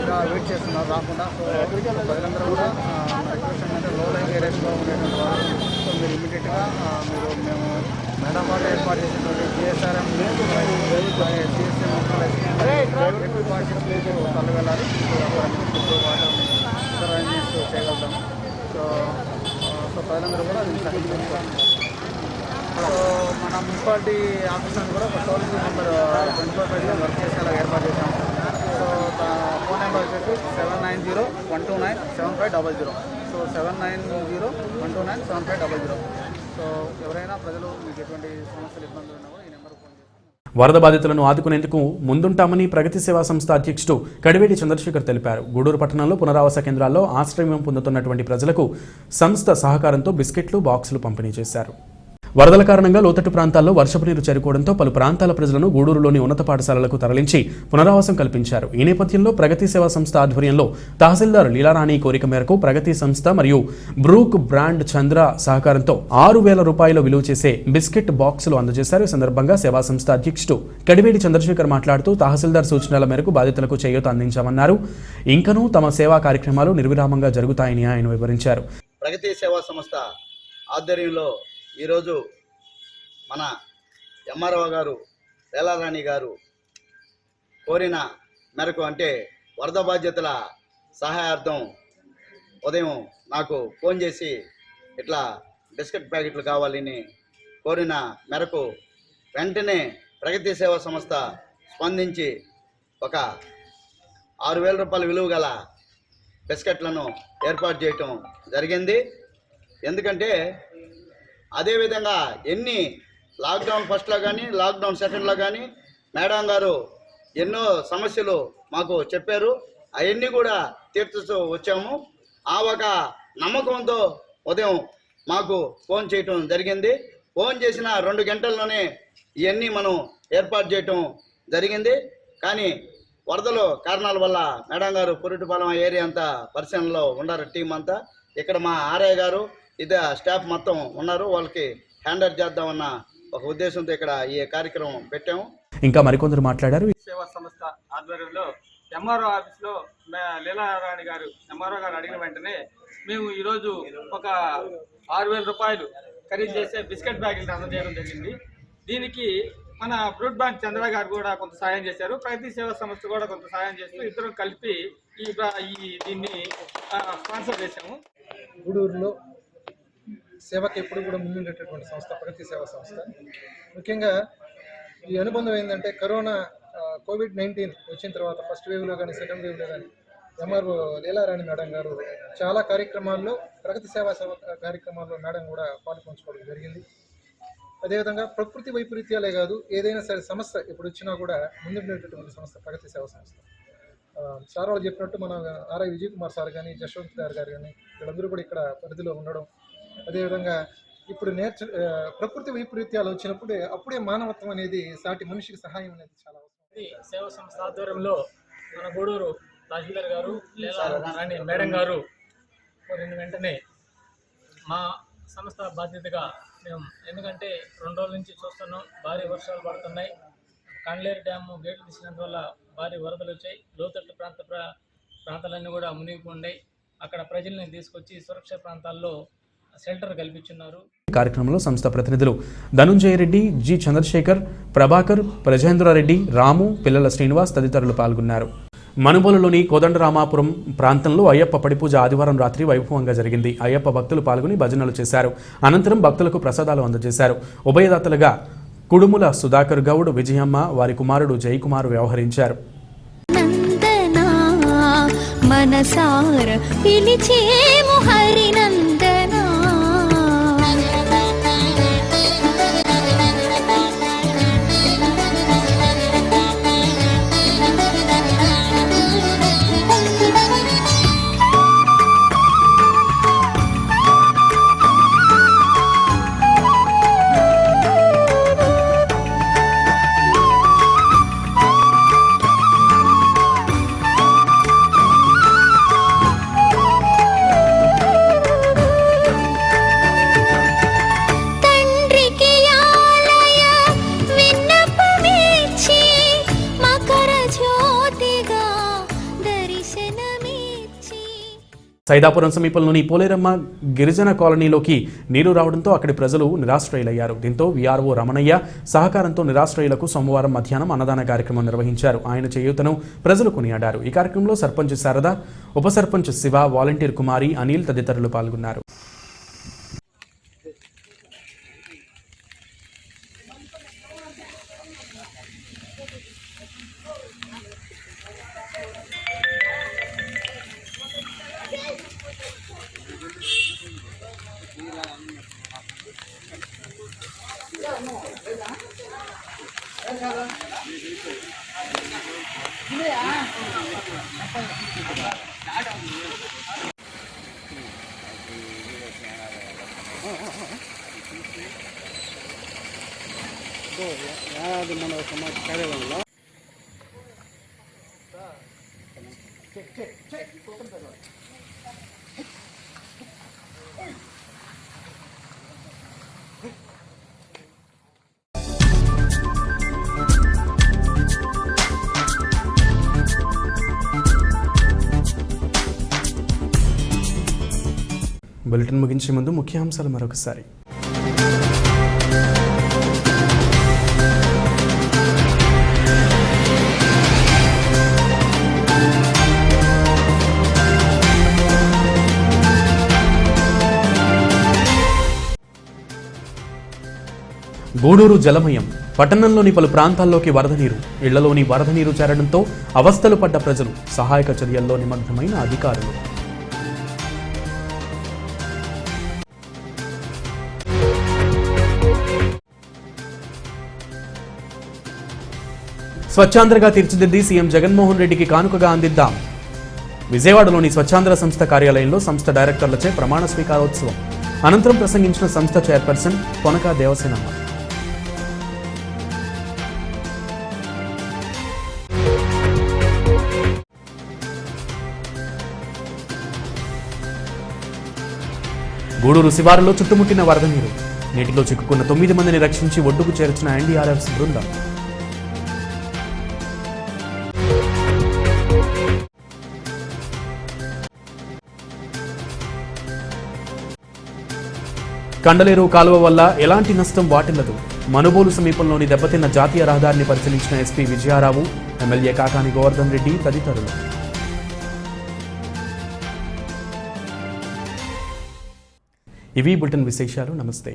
ఇంకా వెయిట్ చేస్తున్నారు రాకుండా. సో ప్రజలందరూ కూడా రిక్వెస్ట్ ఏంటంటే లో లైంగ్ ఏరియాస్లో ఉండేటువంటి వాళ్ళు సో మీరు ఇమీడియట్గా మేము మేడం వాళ్ళు ఏర్పాటు చేసినటువంటి జిఎస్ఆర్ఎం తల్లి వెళ్ళాలి. చేయగలుగుతాము. సో ప్రజలందరూ కూడా అది సహకరించుకోవాలి. సో మన మున్సిపాలిటీ ఆఫీసర్ని కూడా ఒక టోల్ ఫ్రీ నెంబర్ 24/7 వర్క్ చేసేలా ఏర్పాటు చేశాము. సో ఫోన్ నెంబర్ వచ్చేసి 790-129-7500. సో 790-129-7500. సో ఎవరైనా ప్రజలు మీకు ఎటువంటి సమస్యలు ఇబ్బందులు ఉన్నా కూడా ఈ నెంబర్ ఫోన్ చేస్తారు. వరద బాధితులను ఆదుకునేందుకు ముందుంటామని ప్రగతి సేవా సంస్థ అధ్యక్షుడు కడివేటి చంద్రశేఖర్ తెలిపారు. గూడూరు పట్టణంలో పునరావాస కేంద్రాల్లో ఆశ్రయం పొందుతున్నటువంటి ప్రజలకు సంస్థ సహకారంతో బిస్కెట్లు, బాక్సులు పంపిణీ చేశారు. వరదల కారణంగా లోతట్టు ప్రాంతాల్లో వర్షపు నీరు చేరుకోవడంతో పలు ప్రాంతాల ప్రజలను గూడూరులోని ఉన్నత పాఠశాలలకు తరలించి పునరావాసం కల్పించారు. ఈ నేపథ్యంలో ప్రగతి సేవా సంస్థ ఆధ్వర్యంలో తహసీల్దార్ లీలారాణి కోరిక మేరకు ప్రగతి సంస్థ మరియు బ్రూక్ బ్రాండ్ చంద్ర సహకారంతో 6,000 రూపాయలు విలువ చేసే బిస్కెట్ బాక్సులు అందజేశారు. ఈ సందర్భంగా సేవా సంస్థ అధ్యక్షుడు కడివేటి చంద్రశేఖర్ మాట్లాడుతూ తహసీల్దార్ సూచనల మేరకు బాధితులకు చేయూత అందించామన్నారు. ఇంకనూ తమ సేవా కార్యక్రమాలు నిర్విరామంగా జరుగుతాయని ఆయన వివరించారు. ప్రగతి సేవా సంస్థ ఆధ్వర్యంలో ఈరోజు మన ఎంఆర్ఓ గారు లీలారాణి గారు కోరిన మేరకు, అంటే వరద బాధ్యతల సహాయార్థం ఉదయం నాకు ఫోన్ చేసి ఇట్లా బిస్కెట్ ప్యాకెట్లు కావాలని కోరిన మేరకు వెంటనే ప్రగతి సేవా సంస్థ స్పందించి ఒక 6,000 రూపాయల విలువ గల బిస్కెట్లను ఏర్పాటు చేయటం జరిగింది. ఎందుకంటే అదేవిధంగా ఎన్ని లాక్డౌన్ ఫస్ట్లో కానీ లాక్డౌన్ సెకండ్లో కానీ మేడం గారు ఎన్నో సమస్యలు మాకు చెప్పారు. అవన్నీ కూడా తీర్చుతూ వచ్చాము. ఆ ఒక నమ్మకంతో ఉదయం మాకు ఫోన్ చేయటం జరిగింది. ఫోన్ చేసిన 2 గంటల్లోనే ఇవన్నీ మనం ఏర్పాటు చేయటం జరిగింది. కానీ వరదలు కారణాల వల్ల మేడం గారు పురిటిపాలెం ఏరియా అంతా పరిశీలనలో ఉన్నారు. టీం అంతా ఇక్కడ మా ఆర్ఐ గారు ఇదే స్టాఫ్ మొత్తం ఉన్నారు. వాళ్ళకి హ్యాండర్ చేద్దామన్న ఒక ఉద్దేశంతో ఇక్కడ ఈ కార్యక్రమం పెట్టాము. ఇంకా మరికొందరు మాట్లాడారు. సేవా సంస్థ ఆధ్వర్యంలో ఎంఆర్ఓ ఆఫీస్లో లీలారాణి గారు ఎంఆర్ఓ గారు అడిగిన వెంటనే మేము ఈరోజు ఒక 6,000 రూపాయలు ఖరీదు చేసే బిస్కెట్ బ్యాగులు అందజేయడం జరిగింది. దీనికి మన బ్రూడ్ బ్యాంక్ చంద్ర గారు కూడా కొంత సాయం చేశారు. ప్రగతి సేవా సంస్థ కూడా కొంత సాయం చేస్తూ ఇద్దరం కలిపి దీన్ని స్పాన్సర్ చేశాము. గూడూరులో సేవకి ఎప్పుడు కూడా ముందుండేటటువంటి సంస్థ ప్రగతి సేవా సంస్థ. ముఖ్యంగా ఈ అనుబంధం ఏంటంటే కరోనా కోవిడ్-19 వచ్చిన తర్వాత ఫస్ట్ వేవ్లో కానీ సెకండ్ వేవ్లో కానీ ఎంఆర్ఓ లీలారాణి మేడం గారు చాలా కార్యక్రమాల్లో ప్రగతి సేవా కార్యక్రమాల్లో మేడం కూడా పాల్పంచుకోవడం జరిగింది. అదేవిధంగా ప్రకృతి వైపరీత్యాలే కాదు, ఏదైనా సరే సమస్య ఇప్పుడు వచ్చినా కూడా ముందుండేటటువంటి సంస్థ ప్రగతి సేవా సంస్థ. సార్ వాళ్ళు చెప్పినట్టు మన ఆర్ఐ విజయ్ కుమార్ సార్ కానీ జశ్వంత్ గారు కానీ వీళ్ళందరూ కూడా ఇక్కడ పరిధిలో ఉండడం, అదేవిధంగా ఇప్పుడు ప్రకృతి వైపరీత్యాలు వచ్చినప్పుడు అప్పుడే మానవత్వం అనేది సాటి మనిషికి సహాయం అనేది చాలా అవసరం. సేవా సంస్థ ఆధ్వర్యంలో మన గూడూరు తహసీల్దార్ గారు లీలారాణి మేడం గారు కోరిన వెంటనే మా సంస్థ బాధ్యతగా మేము, ఎందుకంటే 2 రోజుల నుంచి చూస్తున్నాం భారీ వర్షాలు పడుతున్నాయి. కండ్లేరు డ్యాము గేట్లు తీసినందువల్ల భారీ వరదలు వచ్చాయి. లోతట్టు ప్రాంతాలన్నీ కూడా మునిగిపోయి అక్కడ ప్రజల్ని తీసుకొచ్చి సురక్షిత ప్రాంతాల్లో షెల్టర్ కల్పించున్నారు. కార్యక్రమంలో సంస్థ ప్రతినిధులు ధనుంజయ రెడ్డి, జి చంద్రశేఖర్, ప్రభాకర్, ప్రజేంద్రారెడ్డి, రాము, పిల్లల శ్రీనివాస్ తదితరులు పాల్గొన్నారు. మనుబోలులోని కోదండరామాపురం ప్రాంతంలో అయ్యప్ప పడిపూజ ఆదివారం రాత్రి వైభవంగా జరిగింది. అయ్యప్ప భక్తులు పాల్గొని భజనలు చేశారు. అనంతరం భక్తులకు ప్రసాదాలు అందజేశారు. ఉభయదాతలుగా కుడుముల సుధాకర్ గౌడ్, విజయమ్మ, వారి కుమారుడు జయకుమార్ వ్యవహరించారు. మనసార పిలిచేము హరినందనా. సైదాపురం సమీపంలోని పోలేరమ్మ గిరిజన కాలనీలోకి నీరు రావడంతో అక్కడి ప్రజలు నిరాశ్రయులయ్యారు. దీంతో వీఆర్ఓ రమణయ్య సహకారంతో నిరాశ్రయులకు సోమవారం మధ్యాహ్నం అన్నదాన కార్యక్రమం నిర్వహించారు. ఆయన చేయూతను ప్రజలు కొనియాడారు. ఈ కార్యక్రమంలో సర్పంచ్ శారద, ఉప సర్పంచ్ శివ, వాలంటీర్ కుమారి, అనిల్ తదితరులు పాల్గొన్నారు. బులెటిన్ ముగించే ముందు ముఖ్యాంశాలు మరొకసారి. గూడూరు జలమయం. పట్టణంలోని పలు ప్రాంతాల్లోకి వరద నీరు, ఇళ్లలోని వరద నీరు చేరడంతో అవస్థలు పడ్డ ప్రజలు, సహాయక చర్యల్లో నిమగ్నమైన అధికారులు. స్వచ్ఛాంధ్రగా తీర్చిదిద్ది సీఎం జగన్మోహన్ రెడ్డికి కానుకగా అందిద్దాం. విజయవాడలోని స్వచ్ఛాంధ్ర సంస్థ కార్యాలయంలో సంస్థ డైరెక్టర్లచే ప్రమాణ స్వీకారోత్సవం. అనంతరం ప్రసంగించిన సంస్థ చైర్పర్సన్ పొనక దేవసేనమ్మ. గూడూరు శివారులో చుట్టుముట్టిన వరద నీరు. నీటిలో చిక్కుకున్న 9 మందిని రక్షించి ఒడ్డుకు చేర్చిన ఎన్డీఆర్ఎఫ్ బృందం. కండలేరు కాలువ వల్ల ఎలాంటి నష్టం వాటిల్లదు. మనుబోలు సమీపంలోని దెబ్బతిన్న జాతీయ రహదారిని పరిశీలించిన ఎస్పీ విజయారావు, ఎమ్మెల్యే కాకాని గోవర్ధన్ రెడ్డి తదితరులు. ఇవి బులెటిన్ విశేషాలు. నమస్తే.